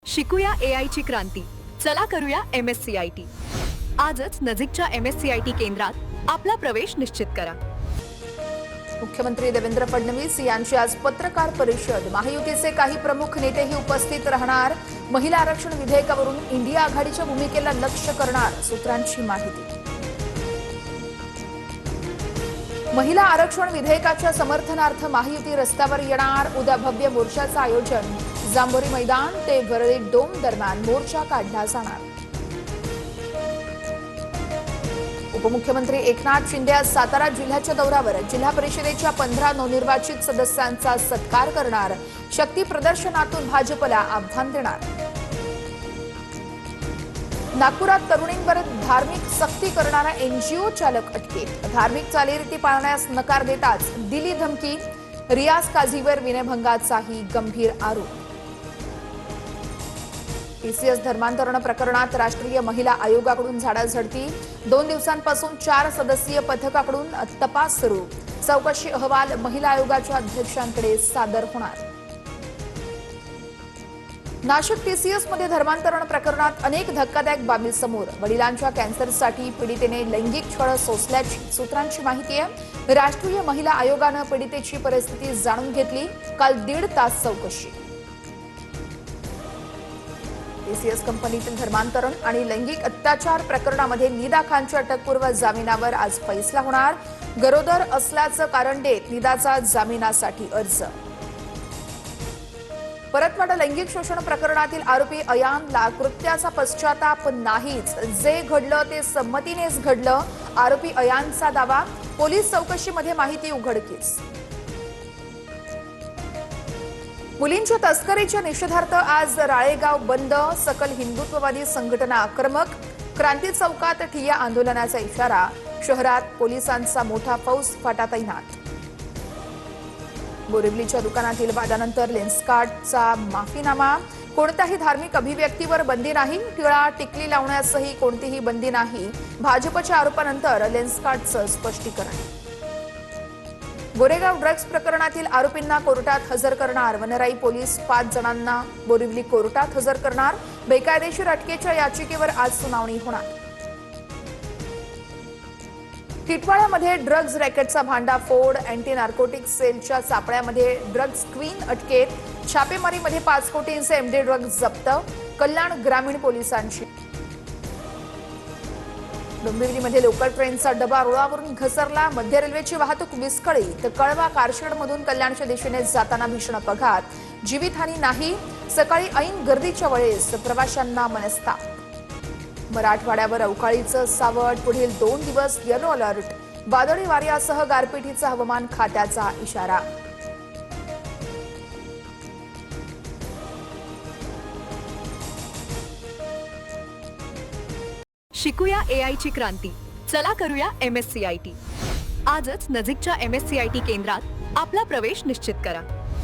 शिकूया AI ची क्रांती. चला करूया MSCIT. आजच नजीकच्या MSCIT केंद्रात आपला प्रवेश निश्चित करा. मुख्यमंत्री देवेंद्र फडणवीस यांची आज पत्रकार परिषद. महायुतीचे काही प्रमुख नेतेही उपस्थित राहणार. महिला आरक्षण विधेयकावरून इंडिया आघाडीच्या भूमिकेला लक्ष्य करणार सूत्रांची माहिती. महिला आरक्षण विधेयकाच्या समर्थनार्थ महायुती रस्त्यावर येणार. उद्या भव्य मोर्चाचं आयोजन. जांभोरी मैदान ते वरळी डोम दरम्यान मोर्चा काढला जाणार. उपमुख्यमंत्री एकनाथ शिंदे आज सातारा जिल्ह्याच्या दौऱ्यावर. जिल्हा परिषदेच्या 15 नवनिर्वाचित सदस्यांचा सत्कार करणार. शक्ती प्रदर्शनातून भाजपला आव्हान देणार. नागपुरात तरुणींवर धार्मिक सक्ती करणारा NGO चालक अटकेत. धार्मिक चालीरीती पाळण्यास नकार देताच दिली धमकी. रियाज काझीवर विनयभंगाचाही गंभीर आरोप. TCS धर्मांतरण प्रकरणात राष्ट्रीय महिला आयोगाकडून झाडाझडती. 2 दिवसांपासून 4 सदस्यीय पथकाकडून तपास सुरू. चौकशी अहवाल महिला आयोगाच्या अध्यक्षांकडे सादर होणार. नाशिक TCS मध्ये धर्मांतरण प्रकरणात अनेक धक्कादायक बाबी समोर. वडिलांच्या कॅन्सरसाठी पीडितेने लैंगिक छळ सोसल्याची सूत्रांची माहिती आहे. राष्ट्रीय महिला आयोगानं पीडितेची परिस्थिती जाणून घेतली. काल 1.5 तास चौकशी. TCS कंपनीतील धर्मांतरण आणि लैंगिक अत्याचार प्रकरणामध्ये निदा खानच्या अटकपूर्व जामिनावर आज फैसला होणार. गरोदर असल्याचं कारण देत निदाचा जामिनासाठी अर्ज. परतवाडा लैंगिक शोषण प्रकरणातील आरोपी अयानला कृत्याचा पश्चाताप नाहीच. जे घडलं ते संमतीनेच घडलं. आरोपी अयानचा दावा. पोलीस चौकशीमध्ये माहिती उघडकीस. मुलींच्या तस्करीच्या निषेधार्थ आज राळेगाव बंद. सकल हिंदुत्ववादी संघटना आक्रमक. क्रांती चौकात ठिय्या आंदोलनाचा इशारा. शहरात पोलिसांचा मोठा फौज फाटा तैनात. बोरिवलीच्या दुकानातील वादानंतर लेन्सकार्टचा माफीनामा. कोणत्याही धार्मिक अभिव्यक्तीवर बंदी नाही. टिळा टिकली लावण्यासही कोणतीही बंदी नाही. भाजपच्या आरोपानंतर लेन्सकार्टचं स्पष्टीकरण. गोरेगाव ड्रग्ज प्रकरणातील आरोपींना कोर्टात हजर करणार. वनराई पोलीस 5 जणांना बोरिवली कोर्टात हजर करणार. बेकायदेशीर अटकेच्या याचिकेवर आज सुनावणी होणार. टिटवाळ्यामध्ये ड्रग्ज रॅकेटचा भांडाफोड. अँटी नार्कोटिक्स सेलच्या सापळ्यामध्ये ड्रग्ज क्वीन अटकेत. छापेमारीमध्ये 5 कोटींचे MD ड्रग्ज जप्त. कल्याण ग्रामीण पोलिसांची. डोंबिवलीमध्ये लोकल ट्रेनचा डबा रुळावरून घसरला. मध्य रेल्वेची वाहतूक विस्कळीत. कळवा कारशेडमधून कल्याणच्या दिशेने जाताना भीषण अपघात. जीवितहानी नाही. सकाळी ऐन गर्दीच्या वेळेस प्रवाशांना मनस्ताप. मराठवाड्यावर अवकाळीचं सावट. पुढील 2 दिवस येलो अलर्ट. वादळी वाऱ्यासह गारपिटीचा हवामान खात्याचा इशारा. शिकूया AI ची क्रांती. चला करूया MSCIT. आजच नजीकच्या MSCIT केंद्रात आपला प्रवेश निश्चित करा.